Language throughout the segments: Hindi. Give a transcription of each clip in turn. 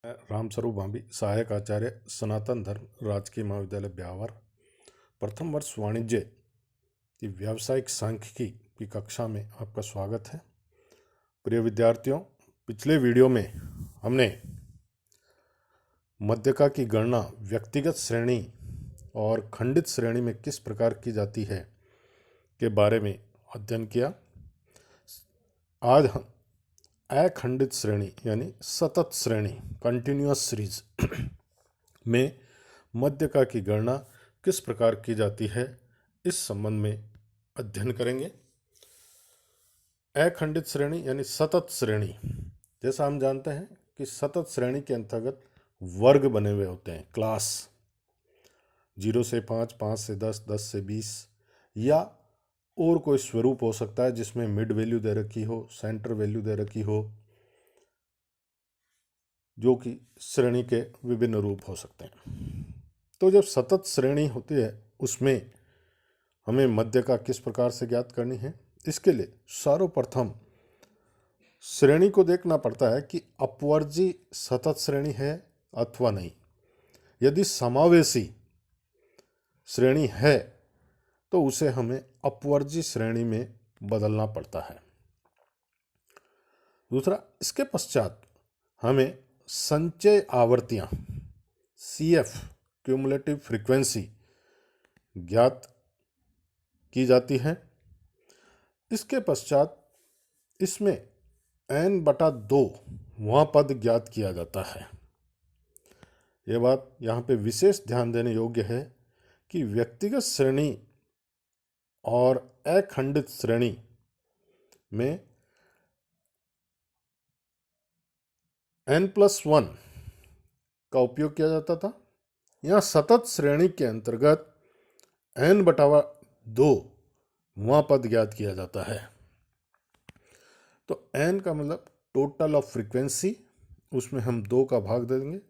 रामस्वरूप भांभी, सहायक आचार्य, सनातन धर्म राजकीय महाविद्यालय ब्यावर, प्रथम वर्ष वाणिज्य की व्यावसायिक सांख्यिकी की कक्षा में आपका स्वागत है। प्रिय विद्यार्थियों, पिछले वीडियो में हमने मध्यका की गणना व्यक्तिगत श्रेणी और खंडित श्रेणी में किस प्रकार की जाती है के बारे में अध्ययन किया। आज हम अखंडित श्रेणी यानी सतत श्रेणी कंटिन्यूअस सीरीज में मध्यका की गणना किस प्रकार की जाती है इस संबंध में अध्ययन करेंगे। अखंडित श्रेणी यानी सतत श्रेणी, जैसा हम जानते हैं कि सतत श्रेणी के अंतर्गत वर्ग बने हुए होते हैं, क्लास 0 से 5, 5 से 10, 10 से 20 या और कोई स्वरूप हो सकता है जिसमें मिड वैल्यू दे रखी हो, सेंटर वैल्यू दे रखी हो, जो कि श्रेणी के विभिन्न रूप हो सकते हैं। तो जब सतत श्रेणी होती है उसमें हमें मध्यका किस प्रकार से ज्ञात करनी है, इसके लिए सर्वप्रथम श्रेणी को देखना पड़ता है कि अपवर्जी सतत श्रेणी है अथवा नहीं। यदि समावेशी श्रेणी है तो उसे हमें अपवर्जी श्रेणी में बदलना पड़ता है। दूसरा, इसके पश्चात हमें संचय आवर्तियां CF क्यूमुलेटिव फ्रीक्वेंसी ज्ञात की जाती है। इसके पश्चात इसमें n/2 वहाँ पद ज्ञात किया जाता है। यह बात यहाँ पे विशेष ध्यान देने योग्य है कि व्यक्तिगत श्रेणी और अखंडित श्रेणी में n+1 का उपयोग किया जाता था। यहाँ सतत श्रेणी के अंतर्गत n/2 वहाँ पद ज्ञात किया जाता है। तो n का मतलब टोटल ऑफ फ्रीक्वेंसी, उसमें हम 2 का भाग दे देंगे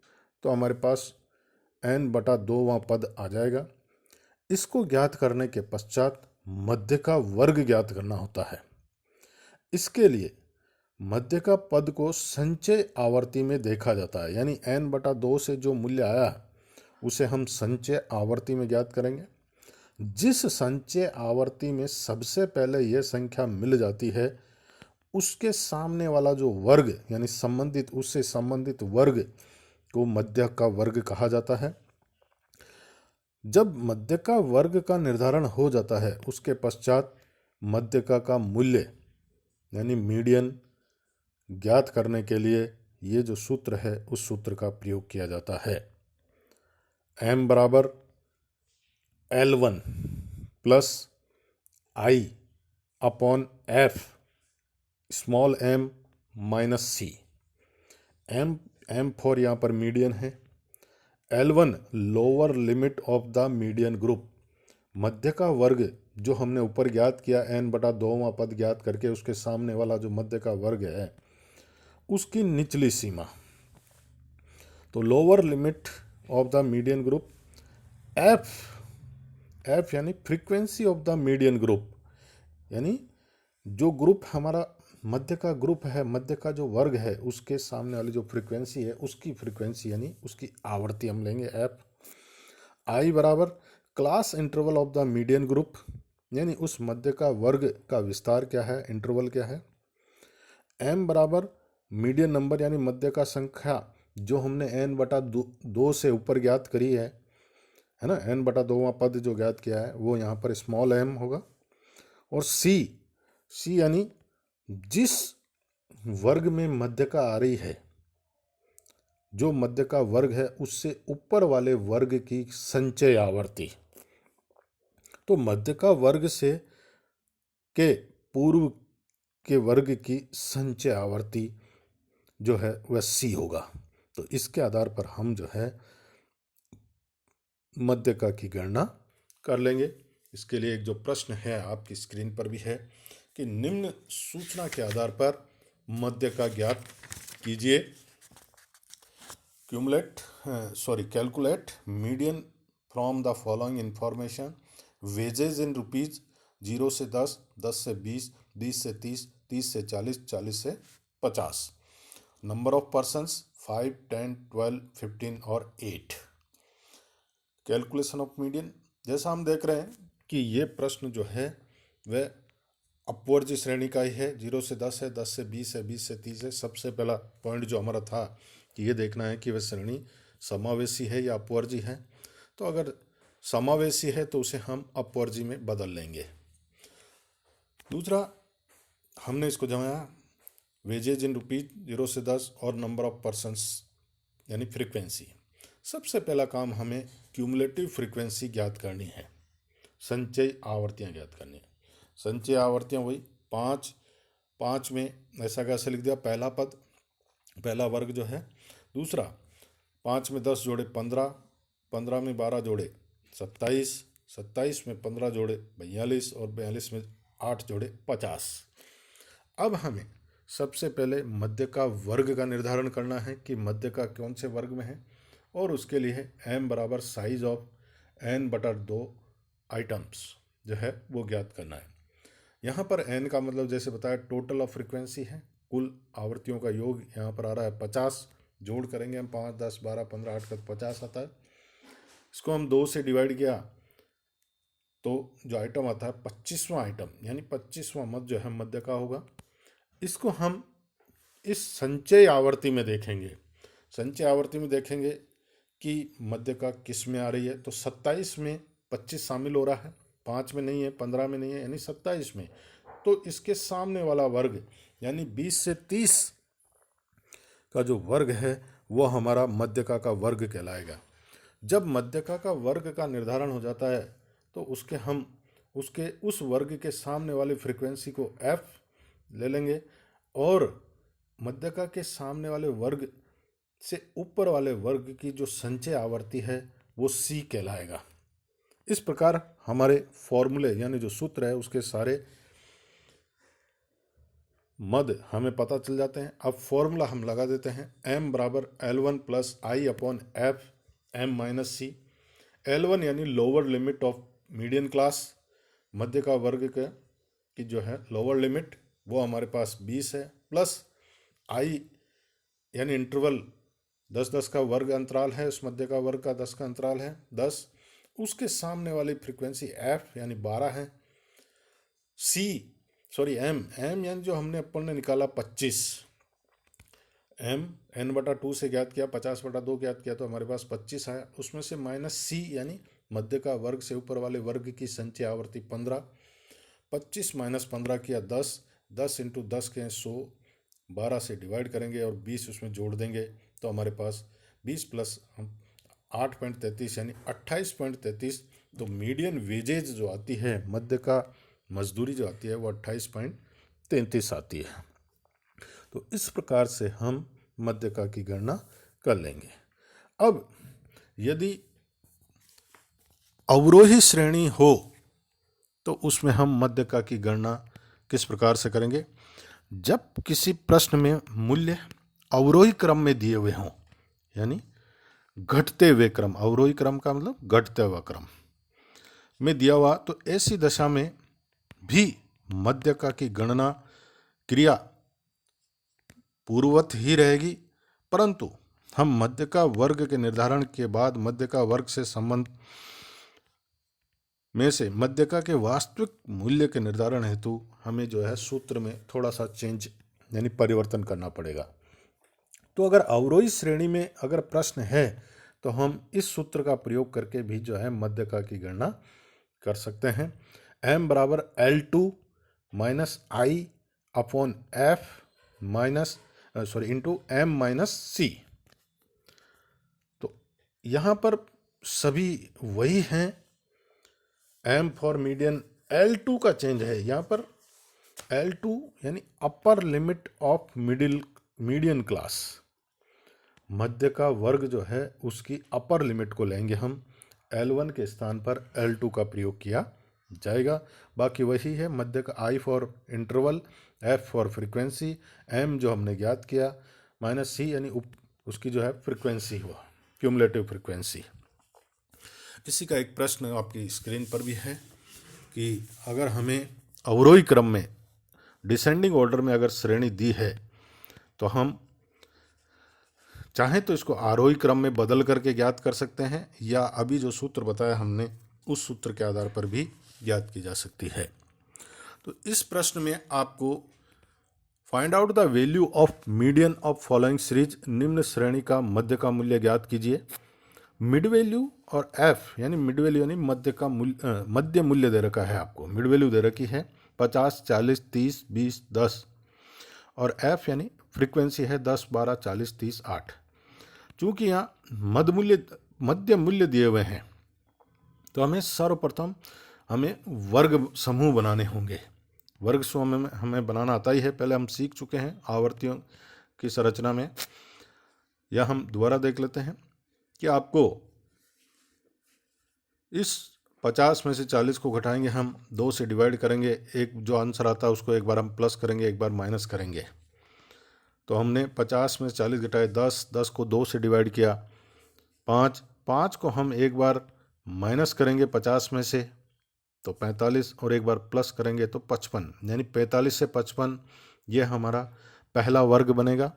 तो हमारे पास n/2 वहाँ पद आ जाएगा। इसको ज्ञात करने के पश्चात मध्य का वर्ग ज्ञात करना होता है। इसके लिए मध्य का पद को संचय आवर्ती में देखा जाता है, यानी n/2 से जो मूल्य आया उसे हम संचय आवर्ती में ज्ञात करेंगे। जिस संचय आवर्ती में सबसे पहले यह संख्या मिल जाती है उसके सामने वाला जो वर्ग यानी संबंधित उससे संबंधित वर्ग को मध्य का वर्ग कहा जाता है। जब मध्य का वर्ग का निर्धारण हो जाता है उसके पश्चात मध्यका का मूल्य यानी मीडियन ज्ञात करने के लिए ये जो सूत्र है उस सूत्र का प्रयोग किया जाता है। m = L1 + I/f small m - c। m for यहाँ पर मीडियन है, L1 lower limit of the median group, मध्य का वर्ग जो हमने ऊपर ज्ञात किया n/2 पद ज्ञात करके उसके सामने वाला जो मध्य का वर्ग है उसकी निचली सीमा। तो lower limit of the median group, f यानी frequency of the median group, यानी जो ग्रुप हमारा मध्य का ग्रुप है, मध्य का जो वर्ग है उसके सामने वाली जो फ्रीक्वेंसी है उसकी फ्रीक्वेंसी यानी उसकी आवर्ती हम लेंगे f। I = class interval of the median group, यानी उस मध्य का वर्ग का विस्तार क्या है, इंटरवल क्या है। m = मीडियन नंबर यानी मध्य का संख्या जो हमने n/2 से ऊपर ज्ञात करी है ना, n/2 पद जो ज्ञात किया है वो यहाँ पर स्मॉल m होगा। और c यानी जिस वर्ग में मध्यका आ रही है, जो मध्य का वर्ग है उससे ऊपर वाले वर्ग की संचय आवर्ती। तो मध्य का वर्ग से के पूर्व के वर्ग की संचय आवर्ती जो है वह c होगा। तो इसके आधार पर हम जो है मध्यका की गणना कर लेंगे। इसके लिए एक जो प्रश्न है आपकी स्क्रीन पर भी है कि निम्न सूचना के आधार पर मध्यका ज्ञात कीजिए। Calculate median from the following information, wages in rupees 0 से 10, 10 से 20, 20 से 30, 30 से 40, 40 से 50, नंबर ऑफ पर्सन्स 5, 10, 12, 15 और 8। कैलकुलेशन ऑफ मीडियन, जैसा हम देख रहे हैं कि ये प्रश्न जो है वह अपवर्जी श्रेणी का ही है। 0 से 10 है, 10 से 20 है, 20 से 30 है। सबसे पहला पॉइंट जो हमारा था कि ये देखना है कि वह श्रेणी समावेशी है या अपवर्जी है। तो अगर समावेशी है तो उसे हम अपवर्जी में बदल लेंगे। दूसरा, हमने इसको जमाया वेजेज इन रुपीज 0 से 10 और नंबर ऑफ पर्सन्स यानी फ्रीक्वेंसी। सबसे पहला काम हमें क्यूमुलेटिव फ्रीक्वेंसी ज्ञात करनी है, संचयी आवर्तियाँ ज्ञात करनी है। संचयी आवर्तियाँ वही 5 में ऐसा कैसे लिख दिया, पहला पद पहला वर्ग जो है। दूसरा, 5 में 10 जोड़े 15, 15 में 12 जोड़े 27, 27 में 15 जोड़े 42 और 42 में 8 जोड़े 50। अब हमें सबसे पहले मध्य का वर्ग का निर्धारण करना है कि मध्य का कौन से वर्ग में है, और उसके लिए m बराबर साइज ऑफ n/2 आइटम्स जो है वो ज्ञात करना है। यहाँ पर n का मतलब जैसे बताया टोटल ऑफ फ्रीक्वेंसी है, कुल आवर्तियों का योग यहाँ पर आ रहा है 50। जोड़ करेंगे हम 5, 10, 12, 15, 8 तक 50 आता है। इसको हम 2 से डिवाइड किया तो जो आइटम आता है 25वां आइटम यानी 25वां मध्य जो है मध्य का होगा। इसको हम इस संचय आवर्ती में देखेंगे। संचय आवर्ती में देखेंगे कि मध्य का किस में आ रही है, तो 27 में 25 शामिल हो रहा है, 5 में नहीं है, 15 में नहीं है, यानी 27 में। तो इसके सामने वाला वर्ग यानी 20 से 30 का जो वर्ग है वो हमारा मध्यका का वर्ग कहलाएगा। जब मध्यका का वर्ग का निर्धारण हो जाता है तो उसके उस वर्ग के सामने वाली फ्रीक्वेंसी को f ले लेंगे और मध्यका के सामने वाले वर्ग से ऊपर वाले वर्ग की जो संचय आवर्ती है वो c कहलाएगा। इस प्रकार हमारे फॉर्मूले यानी जो सूत्र है उसके सारे मद हमें पता चल जाते हैं। अब फॉर्मूला हम लगा देते हैं, m बराबर L1 plus I upon F m minus C. L1 यानी lower limit of median class, मध्य का वर्ग की जो है लोअर लिमिट वो हमारे पास 20 है, प्लस आई यानी इंटरवल 10-10 का वर्ग अंतराल है, उस मध्य का वर्ग का 10 का अंतराल है 10। उसके सामने वाली फ्रीक्वेंसी f यानी 12 है। m यानी जो हमने अपन ने निकाला 25, m n/2 से ज्ञात किया, 50/2 ज्ञात किया तो हमारे पास 25 आया। उसमें से माइनस c यानी मध्य का वर्ग से ऊपर वाले वर्ग की संचय आवर्ती 15, 25 माइनस 15 किया 10, 10 इंटू 10 के 100, 12 से डिवाइड करेंगे और 20 उसमें जोड़ देंगे तो हमारे पास 20 प्लस 8.33 यानी 28.33। तो मीडियन वेजेज जो आती है, मध्य का मजदूरी जो आती है वो 28.33 आती है। तो इस प्रकार से हम मध्यका की गणना कर लेंगे। अब यदि अवरोही श्रेणी हो तो उसमें हम मध्यका की गणना किस प्रकार से करेंगे। जब किसी प्रश्न में मूल्य अवरोही क्रम में दिए हुए हों यानी घटते हुए क्रम, अवरोही क्रम का मतलब घटते हुए क्रम में दिया हुआ, तो ऐसी दशा में भी मध्यका की गणना क्रिया पूर्ववत ही रहेगी, परंतु हम मध्य का वर्ग के निर्धारण के बाद मध्य का वर्ग से संबंध में से मध्यका के वास्तविक मूल्य के निर्धारण हेतु हमें जो है सूत्र में थोड़ा सा चेंज यानी परिवर्तन करना पड़ेगा। तो अगर अवरोही श्रेणी में अगर प्रश्न है तो हम इस सूत्र का प्रयोग करके भी जो है मध्यका की गणना कर सकते हैं। m बराबर L2 minus I upon F minus into m minus C. तो यहाँ पर सभी वही हैं। m फॉर मीडियन, L2 का चेंज है यहाँ पर, L2 यानी upper limit of median class, मध्य का वर्ग जो है उसकी अपर लिमिट को लेंगे हम, L1 के स्थान पर L2 का प्रयोग किया जाएगा। बाकी वही है, मध्य का I for interval, F for frequency, M जो हमने ज्ञात किया, माइनस C यानी उसकी जो है फ्रीक्वेंसी हुआ, क्यूमुलेटिव फ्रीक्वेंसी। इसी का एक प्रश्न आपकी स्क्रीन पर भी है कि अगर हमें अवरोही क्रम में डिसेंडिंग ऑर्डर में अगर श्रेणी दी है तो हम चाहे तो इसको आरोही क्रम में बदल करके ज्ञात कर सकते हैं, या अभी जो सूत्र बताया हमने उस सूत्र के आधार पर भी ज्ञात की जा सकती है। तो इस प्रश्न में आपको find out the value of median of following series, निम्न श्रेणी का मध्य का मूल्य ज्ञात कीजिए। मिड वैल्यू और एफ यानी मिड वैल्यू यानी मध्य का मूल्य, मध्य मूल्य दे रखा है आपको। मिड वैल्यू दे रखी है 50, 40, 30, 20, 10 और एफ यानी फ्रीक्वेंसी है 10, 12, 40, 30, 8। चूंकि यहाँ मध्य मूल्य दिए हुए हैं तो हमें सर्वप्रथम वर्ग समूह बनाने होंगे। वर्ग समूह हमें बनाना आता ही है, पहले हम सीख चुके हैं आवर्तियों की संरचना में। या हम दोबारा देख लेते हैं कि आपको इस 50 में से 40 को घटाएंगे, हम 2 से डिवाइड करेंगे, एक जो आंसर आता है उसको एक बार हम प्लस करेंगे, एक बार माइनस करेंगे। तो हमने 50 में से 40 घटाए 10, 10 को 2 से डिवाइड किया 5, 5 को हम एक बार माइनस करेंगे 50 में से तो 45 और एक बार प्लस करेंगे तो 55, यानी 45 से 55 ये हमारा पहला वर्ग बनेगा।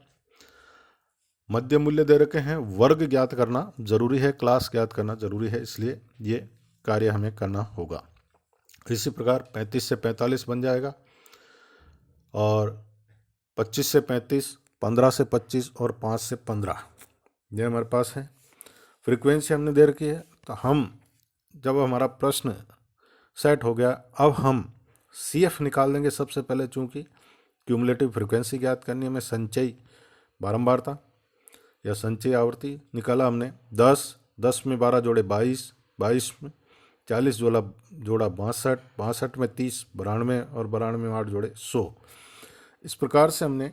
मध्य मूल्य दे रखे हैं, वर्ग ज्ञात करना जरूरी है, क्लास ज्ञात करना जरूरी है, इसलिए ये कार्य हमें करना होगा। इसी प्रकार 35 से 45 बन जाएगा और 25 से 35, 15 से 25 और 5 से 15 ये हमारे पास है। फ्रीक्वेंसी हमने दे रखी है, तो हम जब हमारा प्रश्न सेट हो गया अब हम CF निकाल देंगे सबसे पहले। चूंकि क्यूमुलेटिव फ्रीक्वेंसी ज्ञात करनी है, हमें संचयी बारंबारता या संचयी आवृत्ति निकाला हमने। 10, 10 में 12 जोड़े 22, 22 में 40 जोड़ा 62, 62 में 30 92 और 92 में 8 जोड़े 100। इस प्रकार से हमने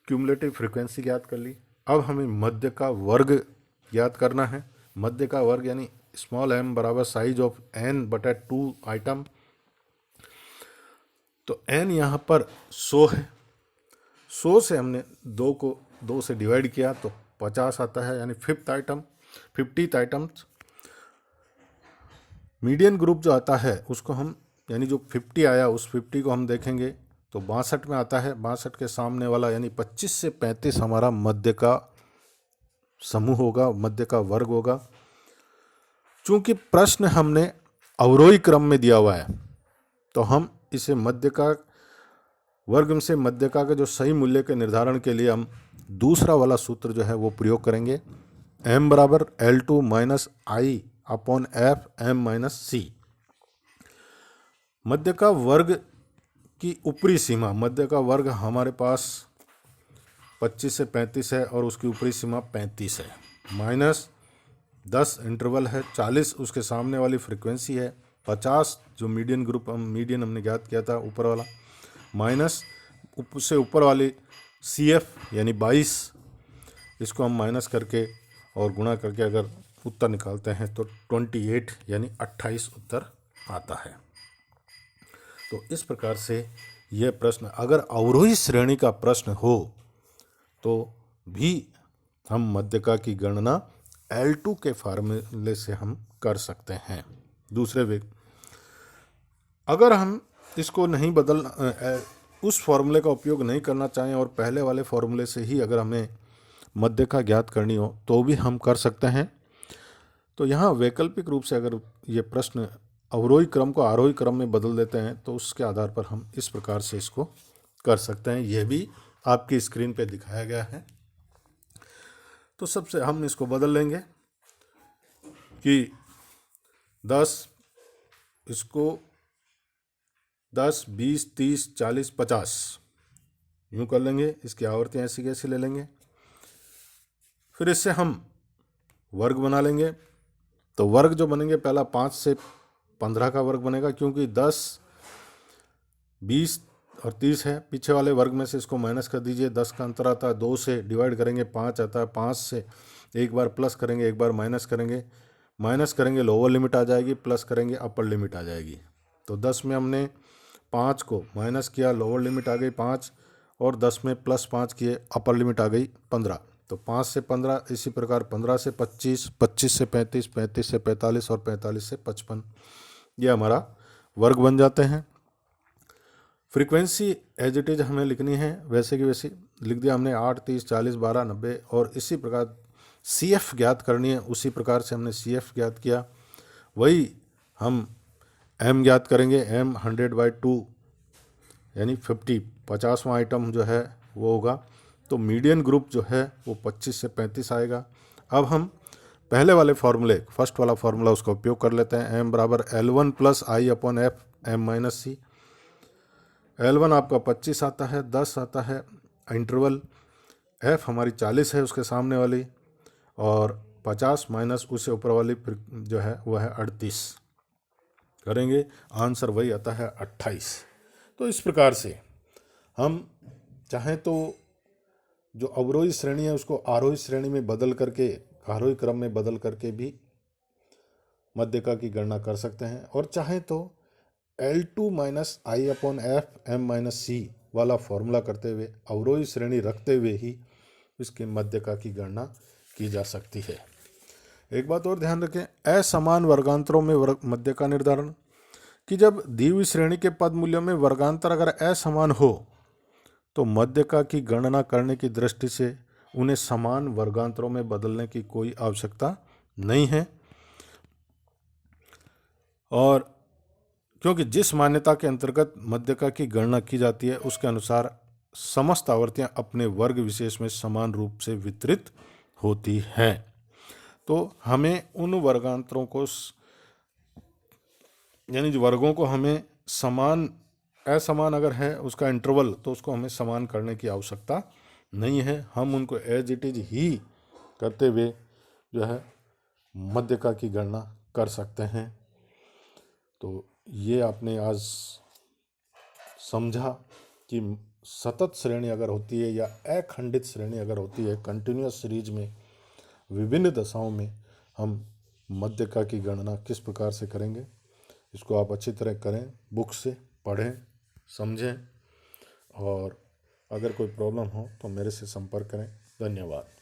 क्यूमुलेटिव फ्रीक्वेंसी ज्ञात कर ली। अब हमें मध्य का वर्ग ज्ञात करना है। मध्य का वर्ग यानी स्मॉल m बराबर साइज ऑफ n/2 आइटम। तो n यहाँ पर 100 है, 100 से हमने 2 को 2 से डिवाइड किया तो 50 आता है, यानी 50th आइटम। मीडियन ग्रुप जो आता है उसको हम यानी जो 50 आया उस 50 को हम देखेंगे तो 62 में आता है। 62 के सामने वाला यानी 25 से 35 हमारा मध्य का समूह होगा, मध्य का वर्ग होगा। चूंकि प्रश्न हमने अवरोही क्रम में दिया हुआ है तो हम इसे मध्य का वर्ग से मध्य का जो सही मूल्य के निर्धारण के लिए हम दूसरा वाला सूत्र जो है वो प्रयोग करेंगे। m बराबर L2 minus I upon F m minus C। मध्य का वर्ग की ऊपरी सीमा, मध्य का वर्ग हमारे पास 25 से 35 है और उसकी ऊपरी सीमा 35 है, माइनस 10 इंटरवल है, 40 उसके सामने वाली फ्रीक्वेंसी है, 50 जो मीडियन हमने ज्ञात किया था ऊपर वाला, माइनस से ऊपर वाली CF यानी 22, इसको हम माइनस करके और गुणा करके अगर उत्तर निकालते हैं तो 28 यानी 28 उत्तर आता है। तो इस प्रकार से यह प्रश्न अगर अवरोही श्रेणी का प्रश्न हो तो भी हम मध्यका की गणना L2 के फार्मूले से हम कर सकते हैं। दूसरे वे अगर हम इसको नहीं उस फॉर्मूले का उपयोग नहीं करना चाहें और पहले वाले फॉर्मूले से ही अगर हमें मध्य का ज्ञात करनी हो तो भी हम कर सकते हैं। तो यहाँ वैकल्पिक रूप से अगर ये प्रश्न अवरोही क्रम को आरोही क्रम में बदल देते हैं तो उसके आधार पर हम इस प्रकार से इसको कर सकते हैं। यह भी आपकी स्क्रीन पे दिखाया गया है। तो सबसे हम इसको बदल लेंगे कि 10, इसको 10, 20, 30, 40, 50 यूँ कर लेंगे। इसकी आवर्ती ऐसी कैसी ले लेंगे। फिर इससे हम वर्ग बना लेंगे। तो वर्ग जो बनेंगे पहला 5 से 15 का वर्ग बनेगा, क्योंकि 10, 20 और 30 है। पीछे वाले वर्ग में से इसको माइनस कर दीजिए, 10 का अंतर आता है, 2 से डिवाइड करेंगे 5 आता है, 5 से एक बार प्लस करेंगे, एक बार माइनस करेंगे लोअर लिमिट आ जाएगी, प्लस करेंगे अपर लिमिट आ जाएगी। तो 10 में हमने 5 को माइनस किया, लोअर लिमिट आ गई 5, और 10 में प्लस 5 किए, अपर लिमिट आ गई 15। तो 5 से 15, इसी प्रकार 15 से 25, 25 से 35, 35 से 45 और 45 से 55 ये हमारा वर्ग बन जाते हैं। फ्रीक्वेंसी एज इट इज हमें लिखनी है, वैसे की वैसी लिख दिया हमने 8, 30, 40, 12, 90 और इसी प्रकार CF ज्ञात करनी है, उसी प्रकार से हमने CF ज्ञात किया, वही हम M ज्ञात करेंगे। M 100/2 यानी 50वां आइटम जो है वो होगा। तो मीडियन ग्रुप जो है वो 25 से 35 आएगा। अब हम पहले वाले फॉर्मूले, फर्स्ट वाला फॉर्मूला, उसका उपयोग कर लेते हैं। M बराबर L1 + I/F M - C। L1 आपका 25 आता है, 10 आता है इंटरवल, F हमारी 40 है उसके सामने वाली, और 50 माइनस उससे ऊपर वाली जो है वो है 38 करेंगे, आंसर वही आता है 28। तो इस प्रकार से हम चाहें तो जो अवरोही श्रेणी है उसको आरोही श्रेणी में बदल करके, आरोही क्रम में बदल करके भी मध्यका की गणना कर सकते हैं, और चाहें तो L2 - I/F M - C वाला फॉर्मूला करते हुए, अवरोही श्रेणी रखते हुए ही इसके मध्यका की गणना की जा सकती है। एक बात और ध्यान रखें, असमान वर्गांतरों में मध्य का निर्धारण, कि जब दी हुई श्रेणी के पद मूल्यों में वर्गांतर अगर असमान हो तो मध्यका की गणना करने की दृष्टि से उन्हें समान वर्गांतरों में बदलने की कोई आवश्यकता नहीं है। और क्योंकि जिस मान्यता के अंतर्गत मध्यका की गणना की जाती है उसके अनुसार समस्त आवर्तियां अपने वर्ग विशेष में समान रूप से वितरित होती हैं, तो हमें उन वर्गांतरों को, यानी जो वर्गों को हमें समान, असमान अगर है उसका इंटरवल, तो उसको हमें समान करने की आवश्यकता नहीं है। हम उनको एज इट इज ही करते हुए जो है मध्यका की गणना कर सकते हैं। तो ये आपने आज समझा कि सतत श्रेणी अगर होती है या अखंडित श्रेणी अगर होती है, कंटिन्यूअस सीरीज में विभिन्न दशाओं में हम मध्यका की गणना किस प्रकार से करेंगे, इसको आप अच्छी तरह करें, बुक से पढ़ें, समझें, और अगर कोई प्रॉब्लम हो तो मेरे से संपर्क करें। धन्यवाद।